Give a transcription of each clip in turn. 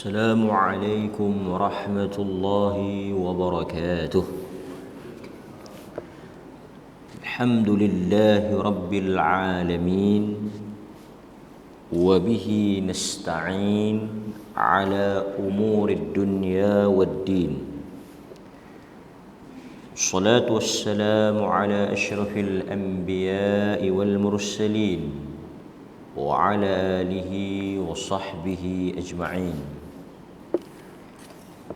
السلام عليكم ورحمة الله وبركاته. الحمد لله رب العالمين، وبه نستعين على أمور الدنيا والدين. الصلاة والسلام على أشرف الأنبياء والمرسلين وعلى آله وصحبه أجمعين.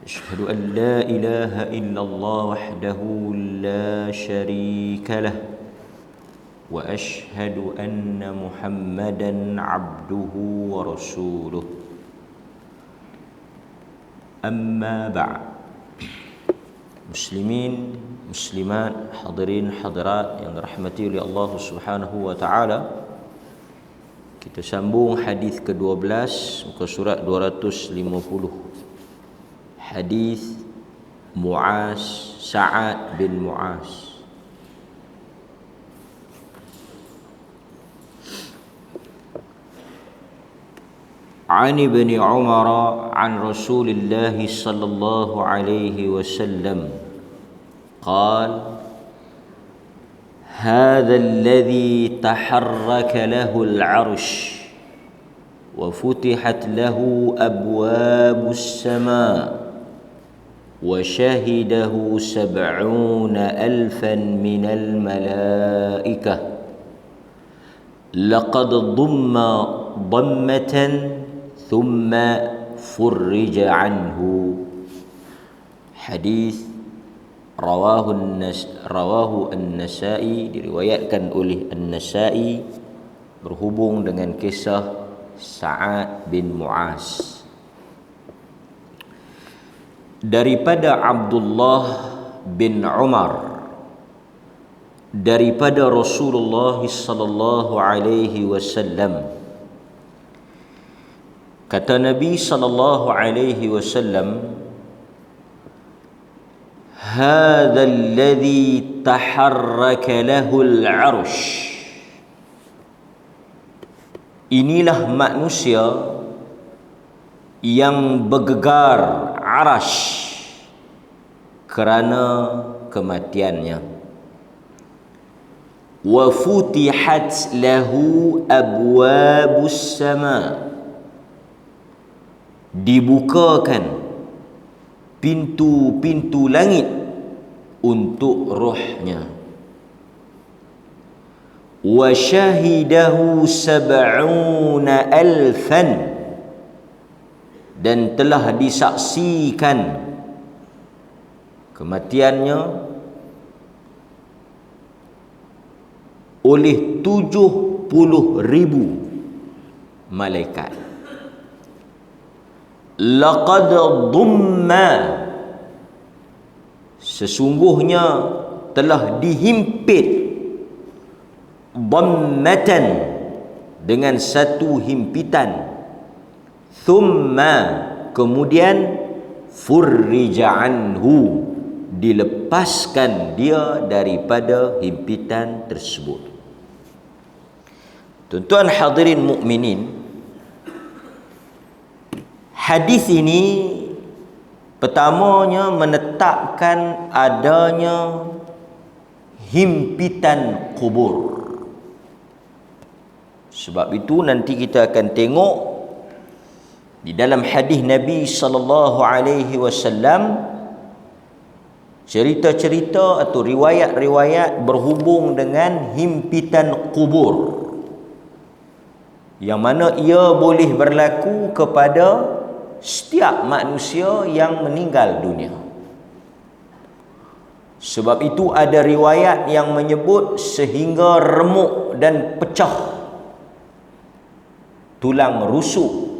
أشهد أن لا إله إلا الله وحده لا شريك له، وأشهد أن محمدا عبده ورسوله. أما بعد، muslimin, muslimat, hadirin, hadirat yang dirahmati oleh Allah Subhanahu wa taala. Kita sambung hadis ke-12 muka surat 250. Hadis Muaz, Sa'ad bin Muaz. عن ابن عمر عن رسول الله صلى الله عليه وسلم قال: هذا الذي تحرك له العرش وفتحت له أبواب السماء وشهده 70,000 من الملائكة لقد ضم ضمة ثم فرج عنه. Hadis rawahu An-Nasa'i, diriwayatkan oleh An-Nasa'i berhubung dengan kisah Sa'ad bin Muaz. Daripada Abdullah bin Umar, daripada Rasulullah sallallahu alaihi wasallam, kata Nabi sallallahu alaihi wasallam, هذا الذي تحرك له العرش. Inilah manusia yang bergegar arash kerana kematiannya. Wa futihat lahu abwabus sama. Dibukakan pintu-pintu langit untuk rohnya. Wa syahidahu 70,000, dan telah disaksikan kematiannya oleh 70,000 malaikat. Laqad dhumma, sesungguhnya telah dihimpit, dhammatan, dengan satu himpitan, thumma, kemudian, furrija anhu, dilepaskan dia daripada himpitan tersebut. Tuan-tuan hadirin mukminin, hadis ini pertamanya menetapkan adanya himpitan kubur. Sebab itu nanti kita akan tengok di dalam hadis Nabi sallallahu alaihi wasallam cerita-cerita atau riwayat-riwayat berhubung dengan himpitan kubur, yang mana ia boleh berlaku kepada setiap manusia yang meninggal dunia. Sebab itu ada riwayat yang menyebut sehingga remuk dan pecah tulang rusuk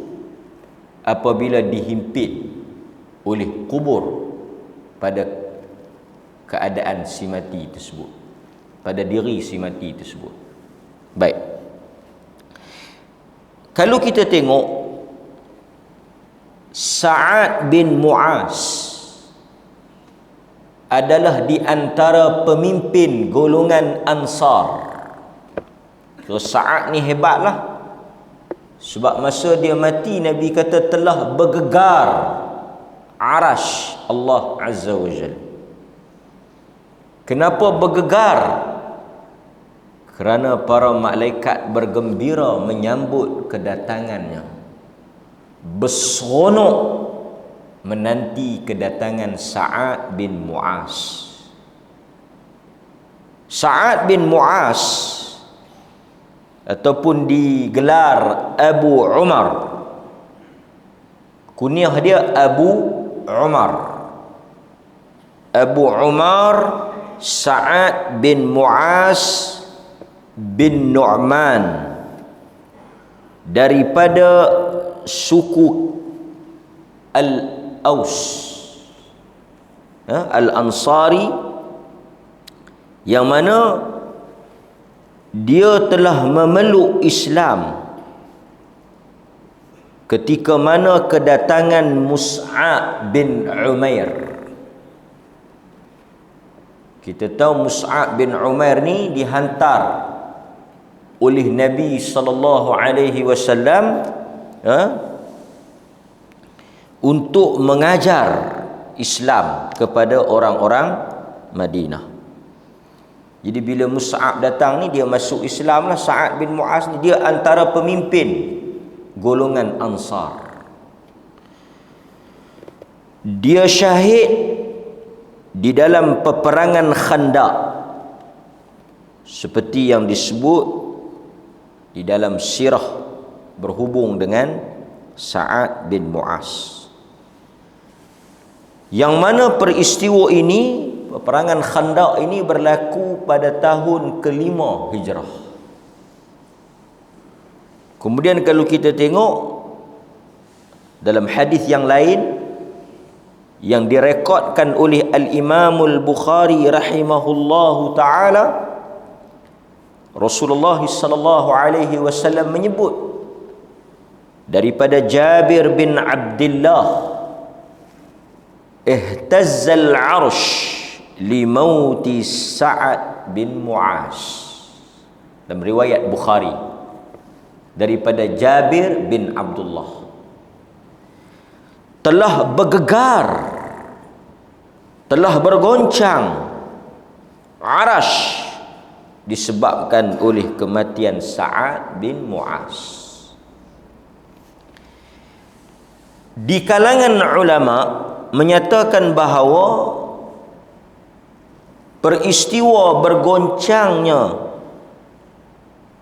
apabila dihimpit oleh kubur pada keadaan si mati tersebut, pada diri si mati tersebut. Baik, kalau kita tengok Sa'ad bin Muaz adalah di antara pemimpin golongan Ansar. So Sa'ad ni hebatlah. Sebab masa dia mati, Nabi kata telah bergegar arash Allah Azza wa Jalla. Kenapa bergegar? Kerana para malaikat bergembira menyambut kedatangannya, berseronok menanti kedatangan Sa'ad bin Mu'az. Sa'ad bin Mu'az ataupun digelar Abu Umar, kunyah dia Abu Umar. Abu Umar Sa'ad bin Mu'az bin Nu'man, daripada suku Al-Aus, Al-Ansari, yang mana dia telah memeluk Islam ketika mana kedatangan Mus'ab bin Umair. Kita tahu Mus'ab bin Umair ni dihantar oleh Nabi sallallahu alaihi wasallam untuk mengajar Islam kepada orang-orang Madinah. Jadi bila Mus'ab datang ni, dia masuk Islam lah. Sa'ad bin Mu'az ni dia antara pemimpin golongan Ansar. Dia syahid di dalam peperangan Khandaq, seperti yang disebut di dalam sirah berhubung dengan Sa'ad bin Mu'az, yang mana peristiwa ini, peperangan Khandaq ini berlaku pada tahun ke-5 Hijrah. Kemudian kalau kita tengok dalam hadis yang lain yang direkodkan oleh Al-Imamul Bukhari rahimahullahu ta'ala, Rasulullah sallallahu alaihi wasallam menyebut daripada Jabir bin Abdullah, ihtazzal arsh li mauti Sa'ad bin Mu'az. Dalam riwayat Bukhari daripada Jabir bin Abdullah, telah bergegar, telah bergoncang arash disebabkan oleh kematian Sa'ad bin Mu'az. Di kalangan ulama menyatakan bahawa peristiwa bergoncangnya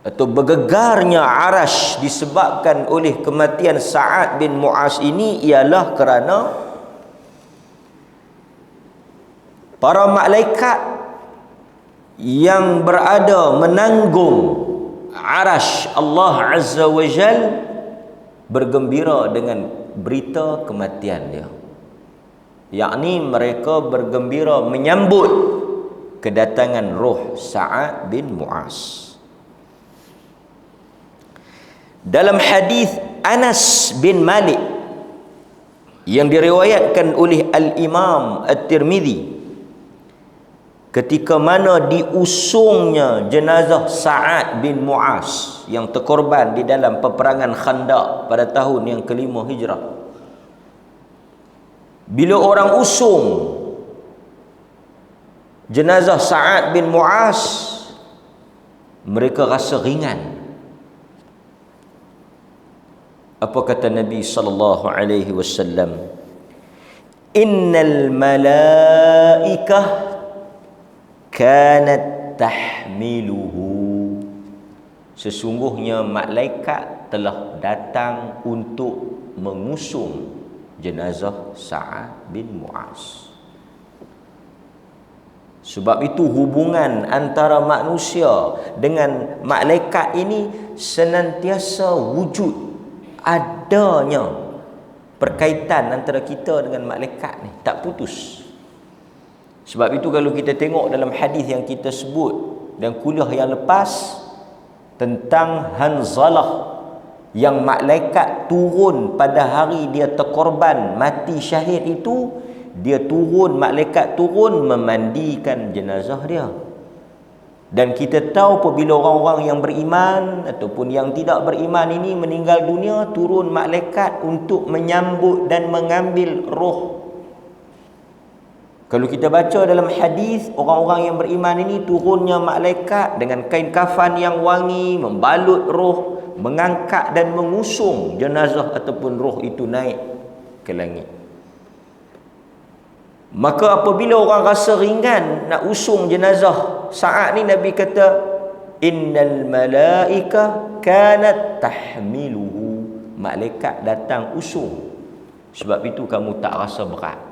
atau bergegarnya arash disebabkan oleh kematian Sa'ad bin Mu'az ini ialah kerana para malaikat yang berada menanggung arash Allah Azza wa Jal bergembira dengan berita kematian dia, yakni mereka bergembira menyambut kedatangan roh Sa'ad bin Mu'az. Dalam hadis Anas bin Malik yang diriwayatkan oleh Al-Imam At-Tirmidzi, ketika mana diusungnya jenazah Sa'ad bin Mu'az yang terkorban di dalam peperangan Khandaq pada tahun yang ke-5 Hijrah, bila orang usung jenazah Sa'ad bin Mu'az, mereka rasa ringan. Apa kata Nabi sallallahu alaihi wasallam? Innal malaikah kanat tahmiluhu. Sesungguhnya malaikat telah datang untuk mengusung jenazah Sa'ad bin Mu'az. Sebab itu hubungan antara manusia dengan malaikat ini senantiasa wujud, adanya perkaitan antara kita dengan malaikat ni, tak putus. Sebab itu kalau kita tengok dalam hadis yang kita sebut dan kuliah yang lepas tentang Hanzalah yang malaikat turun pada hari dia terkorban mati syahid itu, dia turun, malaikat turun memandikan jenazah dia. Dan kita tahu apabila orang-orang yang beriman ataupun yang tidak beriman ini meninggal dunia, turun malaikat untuk menyambut dan mengambil roh. Kalau kita baca dalam hadis, orang-orang yang beriman ini turunnya malaikat dengan kain kafan yang wangi, membalut roh, mengangkat dan mengusung jenazah ataupun roh itu naik ke langit. Maka apabila orang rasa ringan nak usung jenazah, saat ni Nabi kata, innal malaika kanat tahmiluhu, malaikat datang usung, sebab itu kamu tak rasa berat.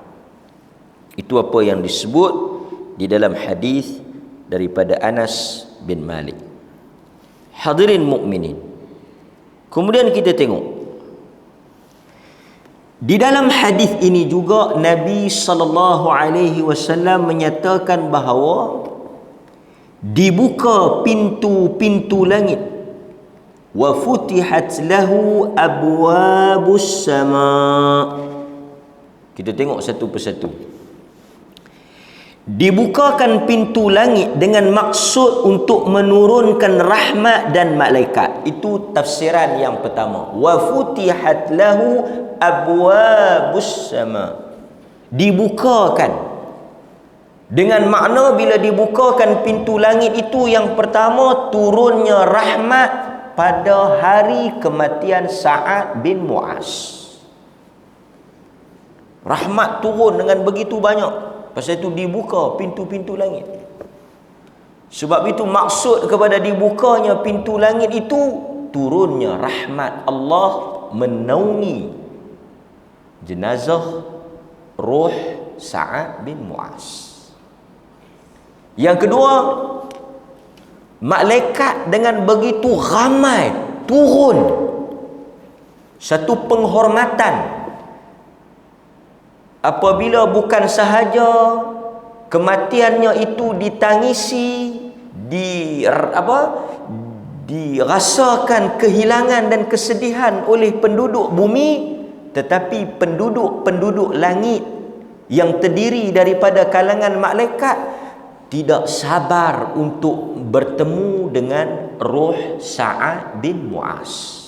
Itu apa yang disebut di dalam hadis daripada Anas bin Malik. Hadirin mukminin, kemudian kita tengok di dalam hadis ini juga Nabi sallallahu alaihi wasallam menyatakan bahawa dibuka pintu-pintu langit, wa futihat lahu abwabus sama. Kita tengok satu persatu. Dibukakan pintu langit dengan maksud untuk menurunkan rahmat dan malaikat. Itu tafsiran yang pertama. Wa futihat lahu abwabus sama. Dibukakan dengan makna bila dibukakan pintu langit itu, yang pertama turunnya rahmat pada hari kematian Sa'ad bin Mu'az. Rahmat turun dengan begitu banyak. Pasal itu dibuka pintu-pintu langit. Sebab itu maksud kepada dibukanya pintu langit itu turunnya rahmat Allah menaungi jenazah roh Sa'ad bin Mu'az. Yang kedua, malaikat dengan begitu ramai turun, satu penghormatan. Apabila bukan sahaja kematiannya itu ditangisi, dirasakan kehilangan dan kesedihan oleh penduduk bumi, tetapi penduduk langit yang terdiri daripada kalangan malaikat tidak sabar untuk bertemu dengan roh Sa'ad bin Mu'az.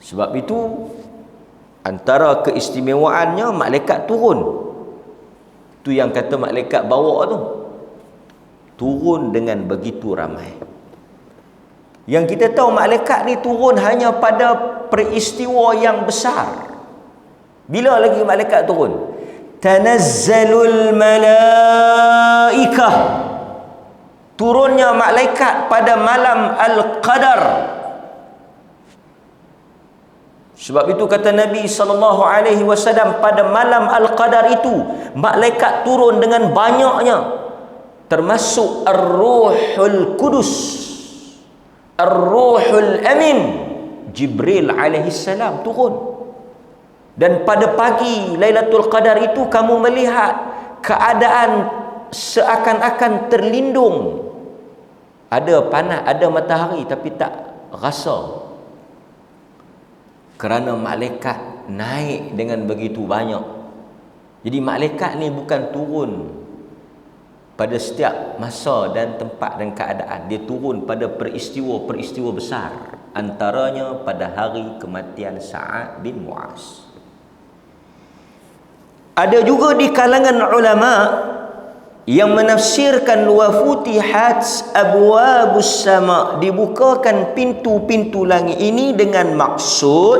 Sebab itu antara keistimewaannya malaikat turun. Tu yang kata malaikat bawa tu, turun dengan begitu ramai. Yang kita tahu malaikat ni turun hanya pada peristiwa yang besar. Bila lagi malaikat turun? Tanazzalul malaikah, turunnya malaikat pada malam Al-Qadar. Sebab itu kata Nabi sallallahu alaihi wasallam, pada malam Al-Qadar itu malaikat turun dengan banyaknya, termasuk Ar-Ruhul Qudus, Ar-Ruhul Amin, Jibril alaihi salam turun. Dan pada pagi Lailatul Qadar itu kamu melihat keadaan seakan-akan terlindung. Ada panas, ada matahari, tapi tak rasa, kerana malaikat naik dengan begitu banyak. Jadi malaikat ni bukan turun pada setiap masa dan tempat dan keadaan. Dia turun pada peristiwa-peristiwa besar. Antaranya pada hari kematian Sa'ad bin Mu'az. Ada juga di kalangan ulama yang menafsirkan wa futihat abwabus sama, dibukakan pintu-pintu langit ini dengan maksud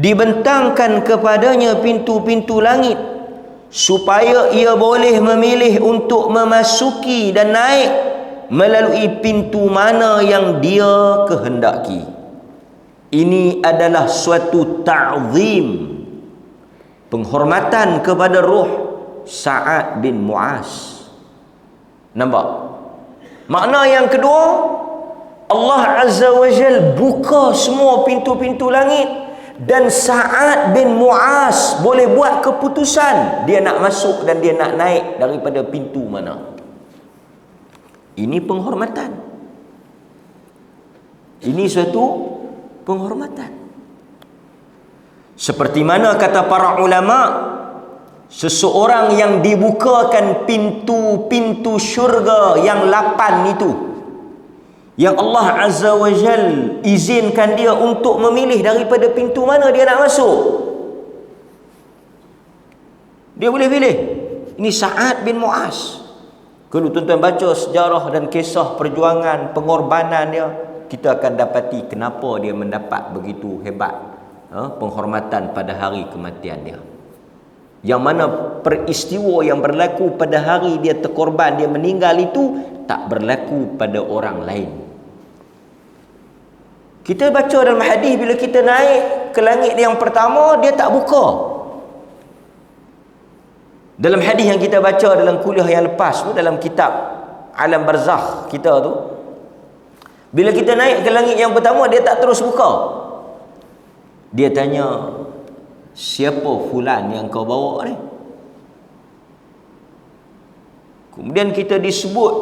dibentangkan kepadanya pintu-pintu langit supaya ia boleh memilih untuk memasuki dan naik melalui pintu mana yang dia kehendaki. Ini adalah suatu ta'zim, penghormatan kepada roh Sa'ad bin Mu'az. Nampak? Makna yang kedua, Allah Azza wa Jal buka semua pintu-pintu langit, dan Sa'ad bin Mu'az boleh buat keputusan dia nak masuk dan dia nak naik daripada pintu mana. Ini penghormatan. Ini suatu penghormatan. Seperti mana kata para ulama, seseorang yang dibukakan pintu-pintu syurga yang 8 itu, yang Allah Azza wa Jal izinkan dia untuk memilih daripada pintu mana dia nak masuk. Dia boleh pilih. Ini Sa'ad bin Mu'az. Kalau tuan-tuan baca sejarah dan kisah perjuangan pengorbanan dia, kita akan dapati kenapa dia mendapat begitu hebat penghormatan pada hari kematian dia. Yang mana peristiwa yang berlaku pada hari dia terkorban, dia meninggal itu tak berlaku pada orang lain. Kita baca dalam hadis, bila kita naik ke langit yang pertama, dia tak buka. Dalam hadis yang kita baca dalam kuliah yang lepas tu, dalam kitab Alam Barzakh kita tu, bila kita naik ke langit yang pertama, dia tak terus buka. Dia tanya, siapa fulan yang kau bawa ni? Kemudian kita disebut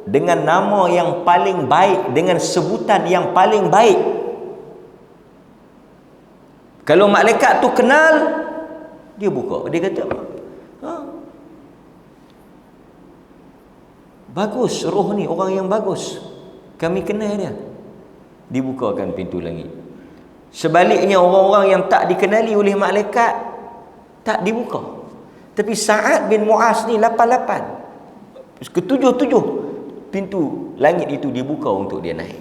dengan nama yang paling baik, dengan sebutan yang paling baik. Kalau malaikat tu kenal, dia buka. Dia kata, bagus, roh ni orang yang bagus, kami kenal dia. Dibukakan pintu langit. Sebaliknya orang-orang yang tak dikenali oleh malaikat tak dibuka. Tapi Sa'ad bin Mu'az ni 88, ketujuh pintu langit itu dibuka untuk dia naik.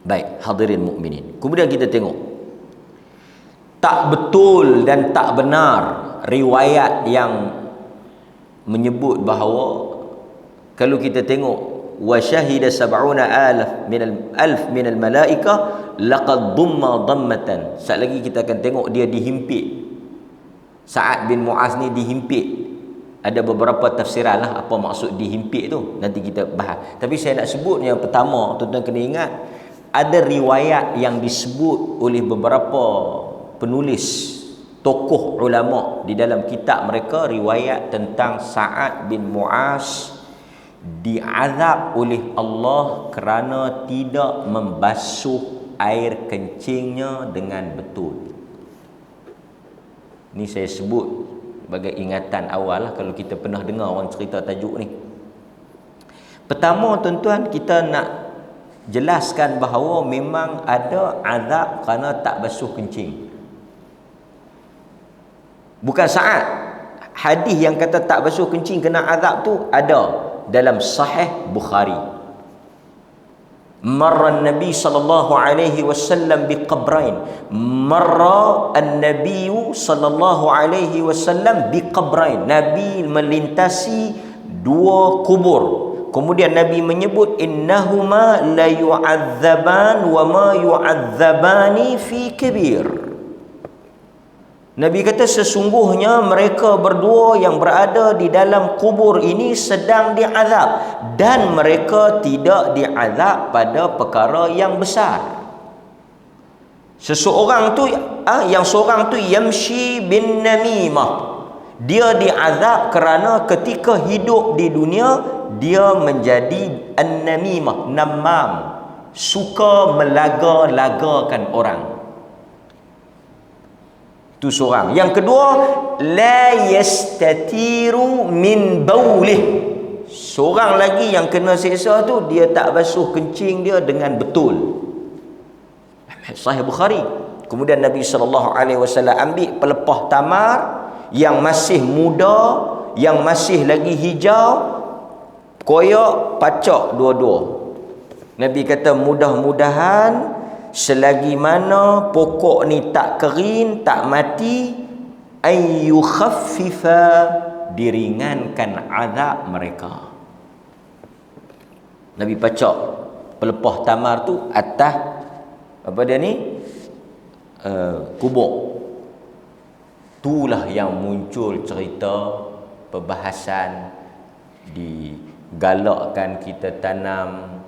Baik, hadirin mukminin. Kemudian kita tengok, tak betul dan tak benar riwayat yang menyebut bahawa kalau kita tengok wa syahida sab'una alf min al malaikah laqad dhamma dhammatan. Sekejap lagi kita akan tengok dia dihimpit. Sa'ad bin Mu'az ni dihimpit. Ada beberapa tafsiran lah apa maksud dihimpit tu, nanti kita bahas. Tapi saya nak sebut yang pertama, tuan-tuan kena ingat, ada riwayat yang disebut oleh beberapa penulis, tokoh ulama di dalam kitab mereka, riwayat tentang Sa'ad bin Mu'az diazab oleh Allah kerana tidak membasuh air kencingnya dengan betul. Ini saya sebut sebagai ingatan awal lah, kalau kita pernah dengar orang cerita tajuk ni. Pertama, tuan-tuan, kita nak jelaskan bahawa memang ada azab kerana tak basuh kencing. Bukan Sa'ad. Hadis yang kata tak basuh kencing kena azab tu ada dalam Sahih Bukhari. Marra an-nabi sallallahu alaihi wasallam biqabrain. Marra an-nabi sallallahu alaihi wasallam biqabrain. Nabi melintasi dua kubur. Kemudian Nabi menyebut innahuma la yu'adzaban wa ma yu'adzabani fi kabir. Nabi kata sesungguhnya mereka berdua yang berada di dalam kubur ini sedang diazab, dan mereka tidak diazab pada perkara yang besar. Seseorang tu yang seorang tu yamshi bin namimah. Dia diazab kerana ketika hidup di dunia dia menjadi an-namimah, namam, suka melaga-lagakan orang. Itu seorang. Yang kedua, la yastatiru min baulih. Seorang lagi yang kena siksa tu, dia tak basuh kencing dia dengan betul. Sahih Bukhari. Kemudian Nabi SAW ambil pelepah tamar yang masih muda, yang masih lagi hijau, koyak, pacak dua-dua. Nabi kata mudah-mudahan selagi mana pokok ni tak kering, tak mati, ay yukhaffifa, diringankan azab mereka. Nabi pacak pelepah tamar tu atas apa dia ni, kubur. Itulah yang muncul cerita perbahasan digalakkan kita tanam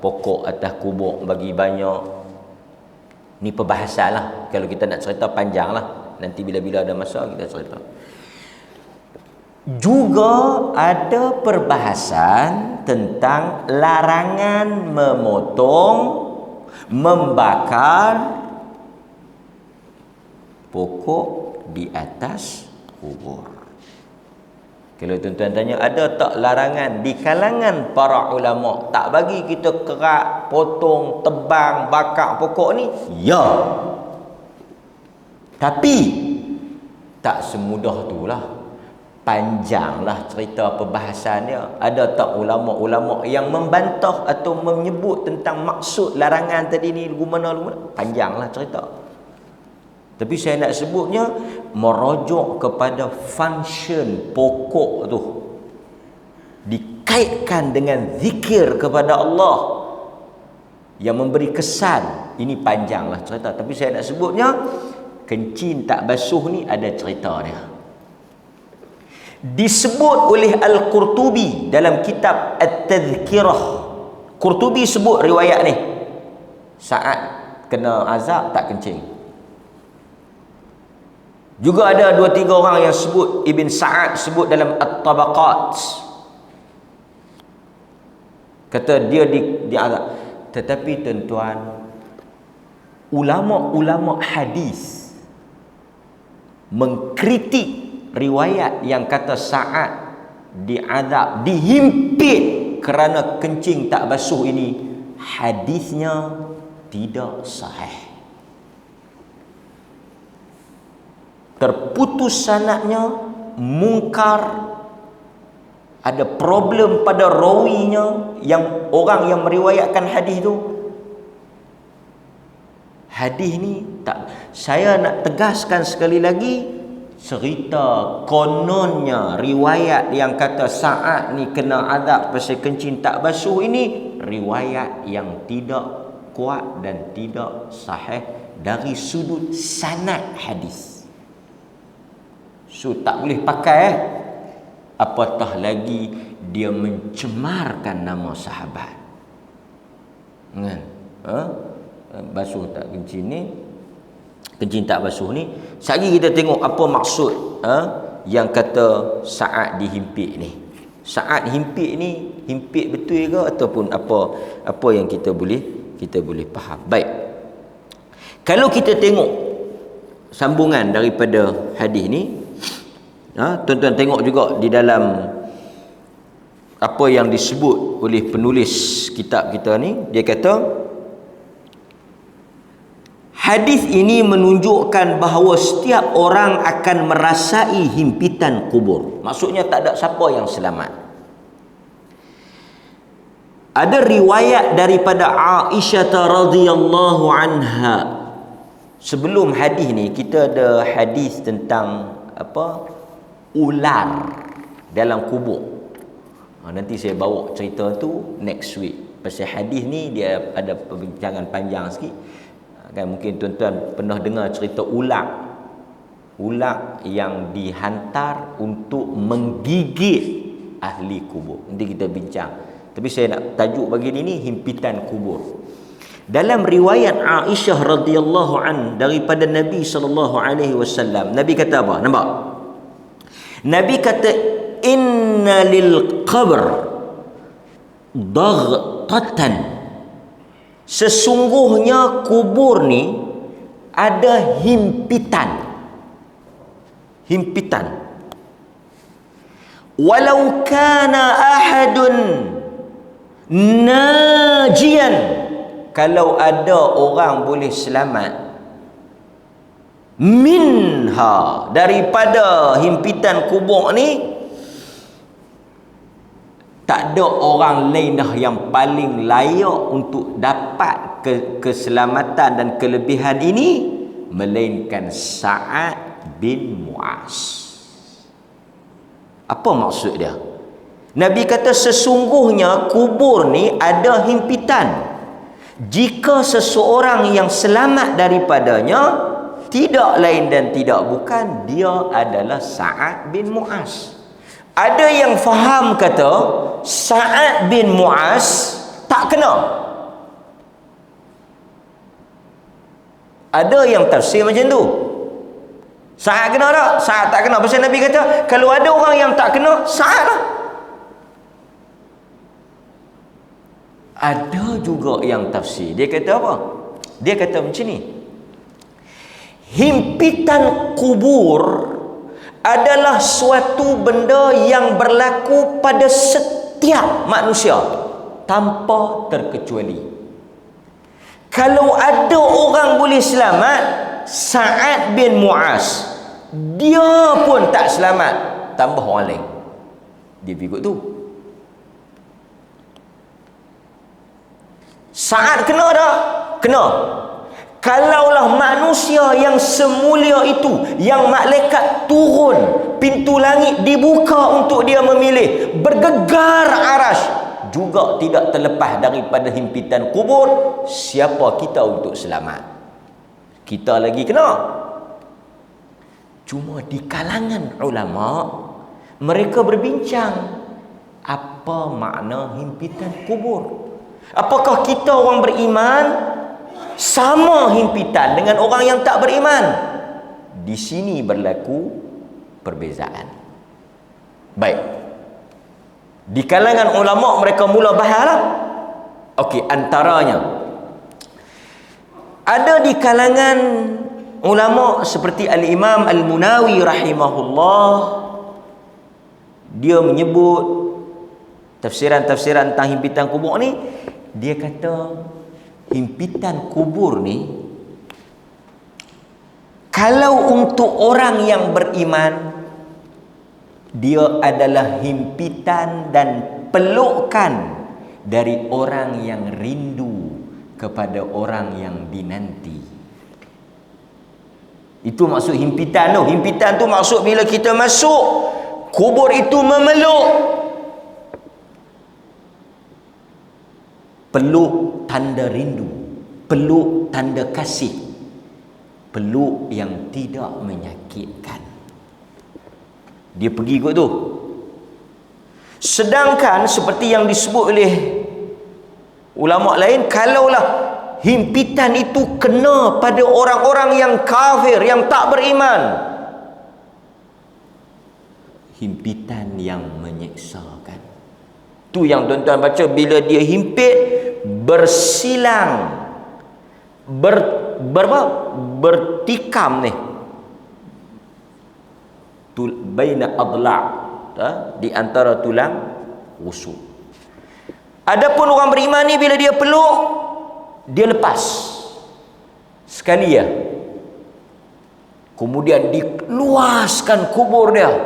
pokok atas kubur bagi banyak. Ni perbahasan lah. Kalau kita nak cerita panjang lah, nanti bila-bila ada masa kita cerita. Juga ada perbahasan tentang larangan memotong, membakar pokok di atas kubur. Kalau tuan-tuan tanya, ada tak larangan di kalangan para ulama tak bagi kita kerak, potong, tebang, bakar pokok ni? Ya. Tapi tak semudah itulah. Panjanglah cerita perbahasan dia. Ada tak ulama-ulama yang membantah atau menyebut tentang maksud larangan tadi ni lagu mana? Panjanglah cerita. Tapi saya nak sebutnya merujuk kepada function pokok tu, dikaitkan dengan zikir kepada Allah yang memberi kesan. Ini panjanglah cerita, tapi saya nak sebutnya kencing tak basuh ni ada cerita dia. Disebut oleh Al-Qurtubi dalam kitab At-Tadhkirah. Qurtubi sebut riwayat ni, saat kena azab tak kencing. Juga ada 2-3 orang yang sebut, Ibn Sa'ad sebut dalam At-Tabaqat, kata dia diazab. Tetapi tuan-tuan, ulama-ulama hadis mengkritik riwayat yang kata Sa'ad diazab, dihimpit kerana kencing tak basuh ini. Hadisnya tidak sahih, terputus sanadnya, mungkar, ada problem pada rawinya, yang orang yang meriwayatkan hadis tu. Hadis ni tak, saya nak tegaskan sekali lagi, cerita kononnya riwayat yang kata Sa'ad ni kena azab pasal kencing tak basuh ini riwayat yang tidak kuat dan tidak sahih dari sudut sanad hadis. So tak boleh pakai apatah lagi dia mencemarkan nama sahabat. Kan? Basuh tak kencing ni, kencing tak basuh ni. Sekali kita tengok apa maksud yang kata Sa'ad dihimpit ni. Sa'ad himpit ni, himpit betul ke ataupun apa yang kita boleh faham. Baik. Kalau kita tengok sambungan daripada hadis ni, tuan-tuan tengok juga di dalam apa yang disebut oleh penulis kitab kita ni. Dia kata hadis ini menunjukkan bahawa setiap orang akan merasai himpitan kubur. Maksudnya tak ada siapa yang selamat. Ada riwayat daripada Aisyah radhiyallahu anha. Sebelum hadis ni kita ada hadis tentang ular dalam kubur. Nanti saya bawa cerita tu next week. Pasal hadis ni dia ada perbincangan panjang sikit. Kan mungkin tuan-tuan pernah dengar cerita ular. Ular yang dihantar untuk menggigit ahli kubur. Nanti kita bincang. Tapi saya nak tajuk bagi ini himpitan kubur. Dalam riwayat Aisyah radhiyallahu an daripada Nabi sallallahu alaihi wasallam, Nabi kata apa? Nampak? Nabi kata inna lil qabr daghtatan. Sesungguhnya kubur ni ada himpitan. Himpitan. Walau kana ahadun najian, kalau ada orang boleh selamat minha, daripada himpitan kubur ni, tak ada orang lain dah yang paling layak untuk dapat keselamatan dan kelebihan ini melainkan Sa'ad bin Mu'az. Apa maksud dia? Nabi kata sesungguhnya kubur ni ada himpitan. Jika seseorang yang selamat daripadanya, tidak lain dan tidak bukan dia adalah Sa'ad bin Mu'az. Ada yang faham kata Sa'ad bin Mu'az tak kena. Ada yang tafsir macam tu. Sa'ad kena tak? Sa'ad tak kena. Pasal Nabi kata kalau ada orang yang tak kena, Sa'ad lah. Ada juga yang tafsir, dia kata apa? Dia kata macam ni, himpitan kubur adalah suatu benda yang berlaku pada setiap manusia tanpa terkecuali. Kalau ada orang boleh selamat, Sa'ad bin Mu'az, dia pun tak selamat, tambah orang lain. Dia ikut tu. Sa'ad kena tak? Kena. Kalaulah manusia yang semulia itu, yang malaikat turun, pintu langit dibuka untuk dia memilih, bergegar arash, juga tidak terlepas daripada himpitan kubur. Siapa kita untuk selamat? Kita lagi kena. Cuma di kalangan ulama, mereka berbincang, apa makna himpitan kubur? Apakah kita orang beriman sama himpitan dengan orang yang tak beriman? Di sini berlaku perbezaan. Baik. Di kalangan ulama mereka mula bahaslah. Okey, antaranya ada di kalangan ulama seperti Al-Imam Al-Munawi rahimahullah, dia menyebut tafsiran-tafsiran tentang himpitan kubur ni. Dia kata himpitan kubur ni, kalau untuk orang yang beriman, dia adalah himpitan dan pelukan dari orang yang rindu kepada orang yang dinanti. Itu maksud himpitan tu. Himpitan tu maksud bila kita masuk kubur itu memeluk. Peluk tanda rindu, peluk tanda kasih, peluk yang tidak menyakitkan. Dia pergi kot tu. Sedangkan seperti yang disebut oleh ulama lain, kalaulah himpitan itu kena pada orang-orang yang kafir, yang tak beriman, himpitan yang menyeksakan. Tu yang tuan-tuan baca, bila dia himpit, bersilang, bertikam ni, baina adla', di antara tulang rusuk. Adapun orang beriman ni, bila dia peluk, dia lepas sekali ya, kemudian diluaskan kubur dia.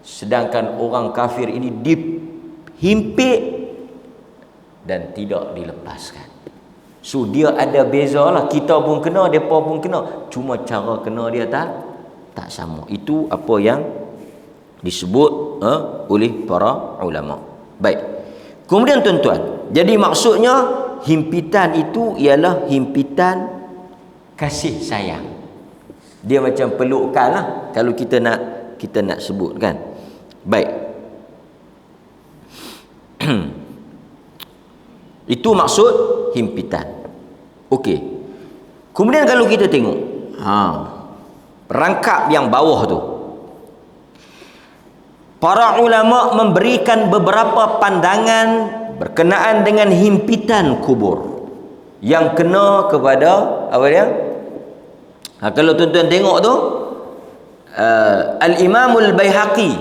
Sedangkan orang kafir ini dihimpit dan tidak dilepaskan. So dia ada beza lah. Kita pun kena, mereka pun kena, cuma cara kena dia tak sama. Itu apa yang disebut oleh para ulama. Baik. Kemudian tuan-tuan, jadi maksudnya himpitan itu ialah himpitan kasih sayang. Dia macam pelukan lah, kalau kita nak sebutkan. Baik. Itu maksud himpitan. Okey. Kemudian kalau kita tengok rangkap yang bawah tu, para ulama memberikan beberapa pandangan berkenaan dengan himpitan kubur yang kena kepada apa dia? Kalau tuan-tuan tengok tu, Al-Imam Al-Baihaqi,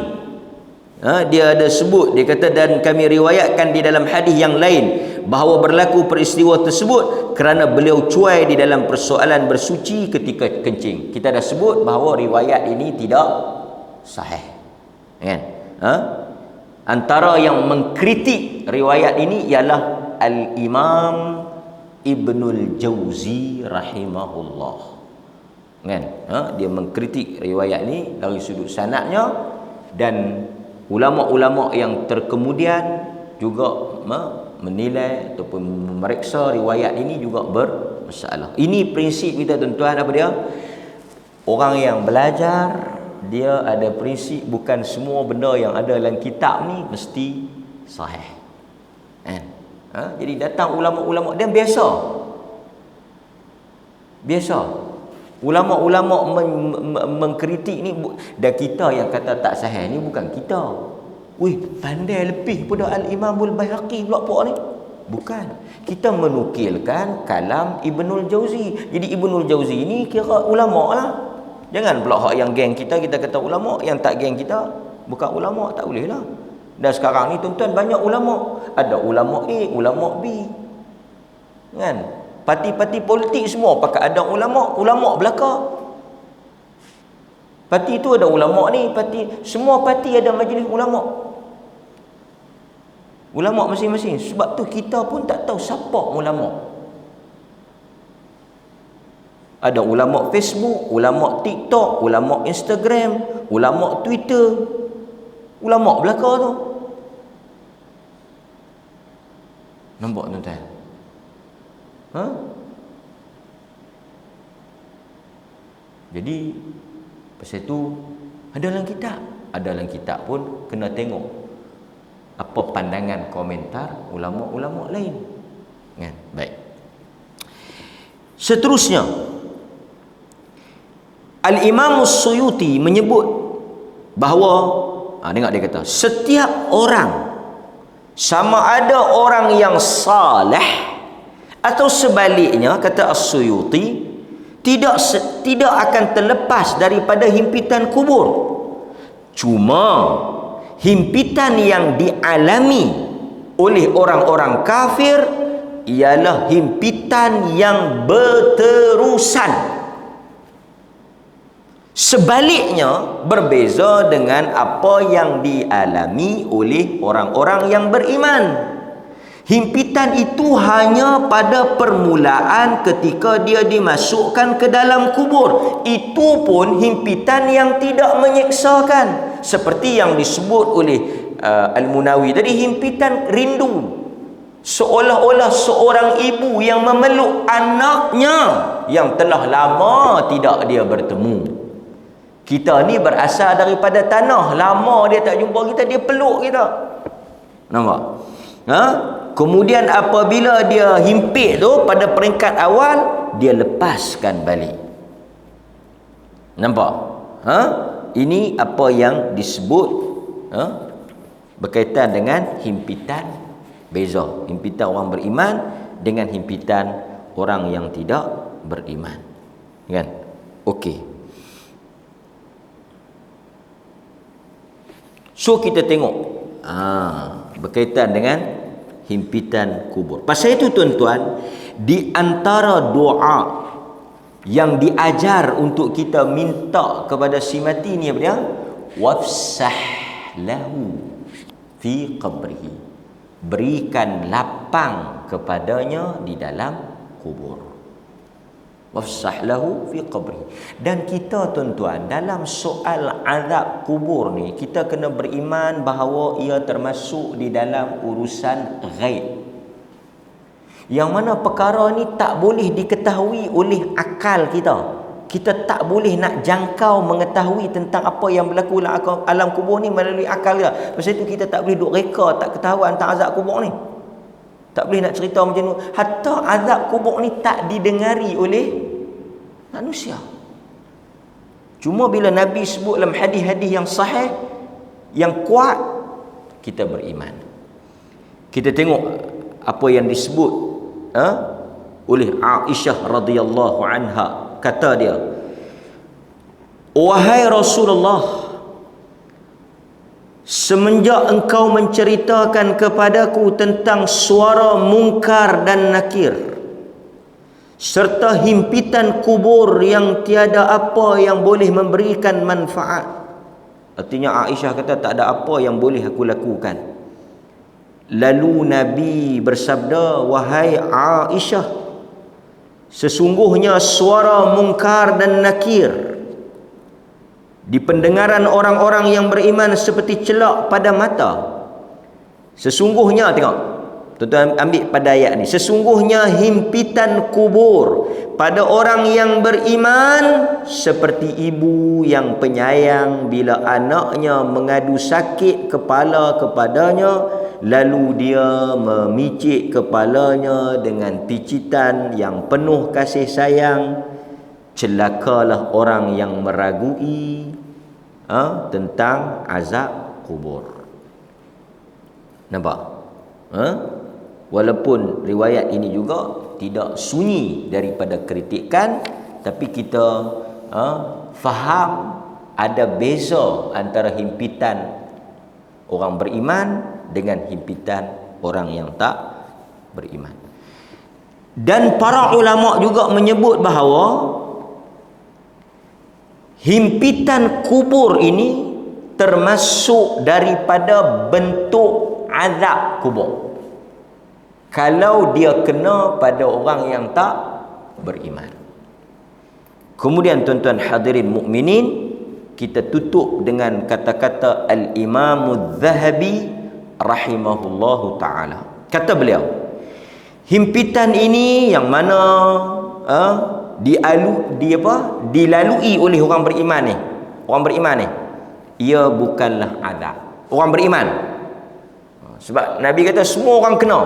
dia ada sebut, dia kata, dan kami riwayatkan di dalam hadis yang lain bahawa berlaku peristiwa tersebut kerana beliau cuai di dalam persoalan bersuci ketika kencing. Kita dah sebut bahawa riwayat ini tidak sahih, kan? Antara yang mengkritik riwayat ini ialah Al-Imam Ibnul Jauzi rahimahullah, kan? Dia mengkritik riwayat ini dari sudut sanadnya, dan ulama-ulama yang terkemudian juga menilai ataupun memeriksa riwayat ini juga bermasalah. Ini prinsip kita tuan-tuan, apa dia? Orang yang belajar, dia ada prinsip, bukan semua benda yang ada dalam kitab ni mesti sahih, kan? Jadi datang ulama-ulama, dan biasa ulama-ulama mengkritik ni, dan kita yang kata tak sahih ni bukan kita. Wih, pandai lebih pada Al-Imam Al-Baihaqi pula apa ni? Bukan. Kita menukilkan kalam Ibnul Jauzi. Jadi Ibnul Jauzi ni kira ulama lah. Jangan pula hak yang geng kita kata ulama, yang tak geng kita bukan ulama, tak boleh lah. Dan sekarang ni tuan-tuan banyak ulama. Ada ulama A, ulama B. Kan? Parti-parti politik semua pakai ada ulama belaka. Parti tu ada ulama ni, semua parti ada majlis ulama. Ulama masing-masing. Sebab tu kita pun tak tahu siapa ulama. Ada ulama Facebook, ulama TikTok, ulama Instagram, ulama Twitter. Ulama belaka tu. Nampak tuan-tuan? Ha? Jadi pasal tu ada dalam kitab pun kena tengok apa pandangan komentar ulama-ulama lain. Kan? Baik. Seterusnya Al-Imam As-Suyuti menyebut bahawa dengar dia kata, setiap orang sama ada orang yang saleh atau sebaliknya, kata As-Suyuti, tidak akan terlepas daripada himpitan kubur. Cuma himpitan yang dialami oleh orang-orang kafir ialah himpitan yang berterusan. Sebaliknya berbeza dengan apa yang dialami oleh orang-orang yang beriman. Himpitan itu hanya pada permulaan ketika dia dimasukkan ke dalam kubur. Itu pun himpitan yang tidak menyeksakan. Seperti yang disebut oleh Al-Munawi tadi, himpitan rindu. Seolah-olah seorang ibu yang memeluk anaknya yang telah lama tidak dia bertemu. Kita ni berasal daripada tanah, lama dia tak jumpa kita, dia peluk kita. Nampak? Kemudian apabila dia himpit tu pada peringkat awal, dia lepaskan balik. Nampak? Ini apa yang disebut berkaitan dengan himpitan beza. Himpitan orang beriman dengan himpitan orang yang tidak beriman. Kan? Okey. So kita tengok berkaitan dengan himpitan kubur. Pasal itu tuan-tuan, di antara doa yang diajar untuk kita minta kepada si mati ni apa dia? Wafsah lahu fi qabrihi. Berikan lapang kepadanya di dalam kubur. Wafsah lahu fi qabrihi. Dan kita tuan-tuan, dalam soal azab kubur ni, kita kena beriman bahawa ia termasuk di dalam urusan ghaib, yang mana perkara ni tak boleh diketahui oleh akal kita. Kita tak boleh nak jangkau mengetahui tentang apa yang berlaku dalam alam kubur ni melalui akal kita. Pasal itu kita tak boleh duk reka tak ketahuan tentang azab kubur ni. Tak boleh nak cerita macam tu. Hatta azab kubur ni tak didengari oleh manusia. Cuma bila Nabi sebut dalam hadis-hadis yang sahih, yang kuat, kita beriman. Kita tengok apa yang disebut oleh Aisyah radhiyallahu anha. Kata dia, wahai Rasulullah, semenjak engkau menceritakan kepadaku tentang suara mungkar dan nakir serta himpitan kubur yang tiada apa yang boleh memberikan manfaat. Artinya Aisyah kata tak ada apa yang boleh aku lakukan. Lalu Nabi bersabda, wahai Aisyah, sesungguhnya suara mungkar dan nakir di pendengaran orang-orang yang beriman seperti celak pada mata. Sesungguhnya, tengok tuan-tuan, ambil pada ayat ni, sesungguhnya himpitan kubur pada orang yang beriman seperti ibu yang penyayang bila anaknya mengadu sakit kepala kepadanya, lalu dia memicit kepalanya dengan picitan yang penuh kasih sayang. Celakalah orang yang meragui tentang azab kubur. Nampak? Walaupun riwayat ini juga tidak sunyi daripada kritikan, tapi kita faham ada beza antara himpitan orang beriman dengan himpitan orang yang tak beriman. Dan para ulama juga menyebut bahawa himpitan kubur ini termasuk daripada bentuk azab kubur kalau dia kena pada orang yang tak beriman. Kemudian tuan-tuan hadirin mukminin, kita tutup dengan kata-kata Al-Imam Adz-Dzahabi rahimahullahu taala. Kata beliau, himpitan ini yang mana dilalui oleh orang beriman ni. Orang beriman ni, ia bukanlah azab. Orang beriman. Sebab Nabi kata semua orang kena.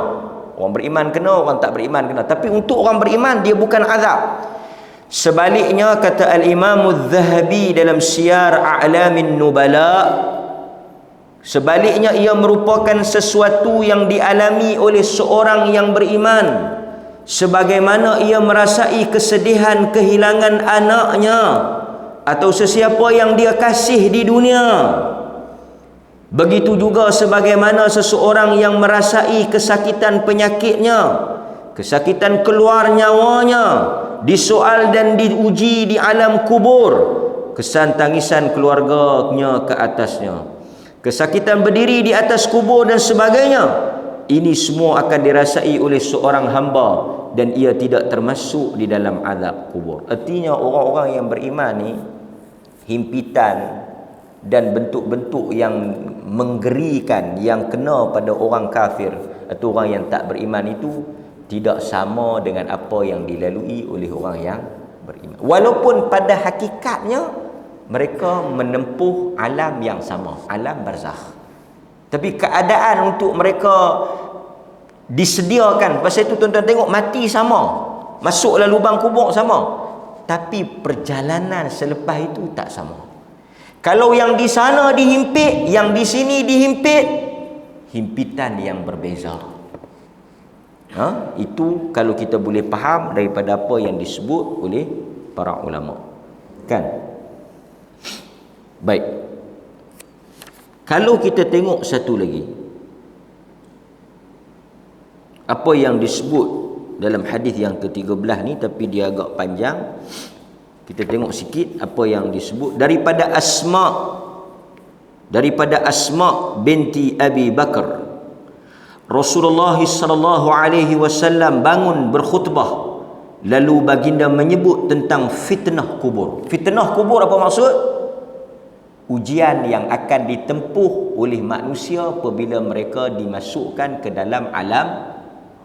Orang beriman kena, orang tak beriman kena. Tapi untuk orang beriman, dia bukan azab. Sebaliknya, kata Al-Imam Adz-Dzahabi dalam Siyar A'lamin Nubala, sebaliknya ia merupakan sesuatu yang dialami oleh seorang yang beriman, sebagaimana ia merasai kesedihan kehilangan anaknya atau sesiapa yang dia kasih di dunia. Begitu juga sebagaimana seseorang yang merasai kesakitan penyakitnya, kesakitan keluar nyawanya, disoal dan diuji di alam kubur, kesan tangisan keluarganya ke atasnya, kesakitan berdiri di atas kubur dan sebagainya. Ini semua akan dirasai oleh seorang hamba dan ia tidak termasuk di dalam azab kubur. Artinya orang-orang yang beriman ni, himpitan dan bentuk-bentuk yang menggerikan yang kena pada orang kafir atau orang yang tak beriman itu tidak sama dengan apa yang dilalui oleh orang yang beriman. Walaupun pada hakikatnya mereka menempuh alam yang sama, alam barzakh. Tapi keadaan untuk mereka disediakan. Pasal itu tuan-tuan tengok, mati sama, masuklah lubang kubur sama, tapi perjalanan selepas itu tak sama. Kalau yang di sana dihimpit, yang di sini dihimpit, himpitan yang berbeza. Itu kalau kita boleh faham daripada apa yang disebut oleh para ulama. Kan? Baik. Kalau kita tengok satu lagi, apa yang disebut dalam hadis yang ke-13 ni, tapi dia agak panjang. Kita tengok sikit apa yang disebut daripada Asma binti Abi Bakar. Rasulullah sallallahu alaihi wasallam bangun berkhutbah, lalu baginda menyebut tentang fitnah kubur. Fitnah kubur apa maksud? Ujian yang akan ditempuh oleh manusia apabila mereka dimasukkan ke dalam alam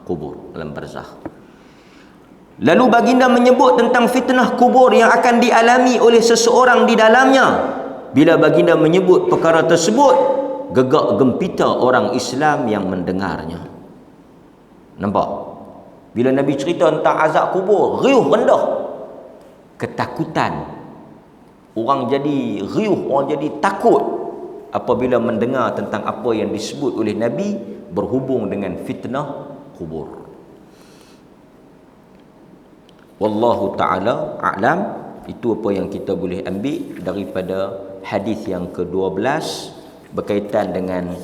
kubur, alam barzakh. Lalu baginda menyebut tentang fitnah kubur yang akan dialami oleh seseorang di dalamnya. Bila baginda menyebut perkara tersebut, gegak gempita orang Islam yang mendengarnya. Nampak? Bila Nabi cerita tentang azab kubur, riuh rendah. Ketakutan. Orang jadi riuh, orang jadi takut apabila mendengar tentang apa yang disebut oleh Nabi berhubung dengan fitnah kubur. Wallahu ta'ala a'lam. Itu apa yang kita boleh ambil daripada hadis yang ke-12 berkaitan dengan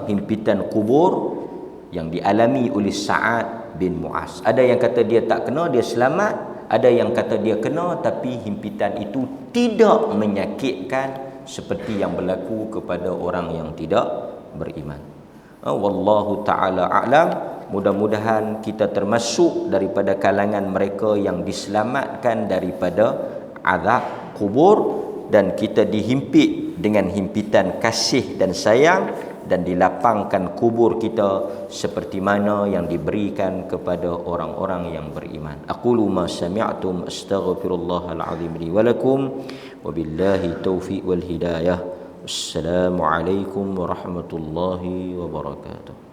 himpitan kubur yang dialami oleh Sa'ad bin Mu'az. Ada yang kata dia tak kena, dia selamat. Ada yang kata dia kena, tapi himpitan itu tidak menyakitkan seperti yang berlaku kepada orang yang tidak beriman. Wallahu ta'ala a'lam. Mudah-mudahan kita termasuk daripada kalangan mereka yang diselamatkan daripada azab kubur, dan kita dihimpit dengan himpitan kasih dan sayang, dan dilapangkan kubur kita seperti mana yang diberikan kepada orang-orang yang beriman. Aqulu ma sami'tum astaghfirullahal azim li wa lakum wa billahi taufiq wal hidayah. Assalamualaikum warahmatullahi wabarakatuh.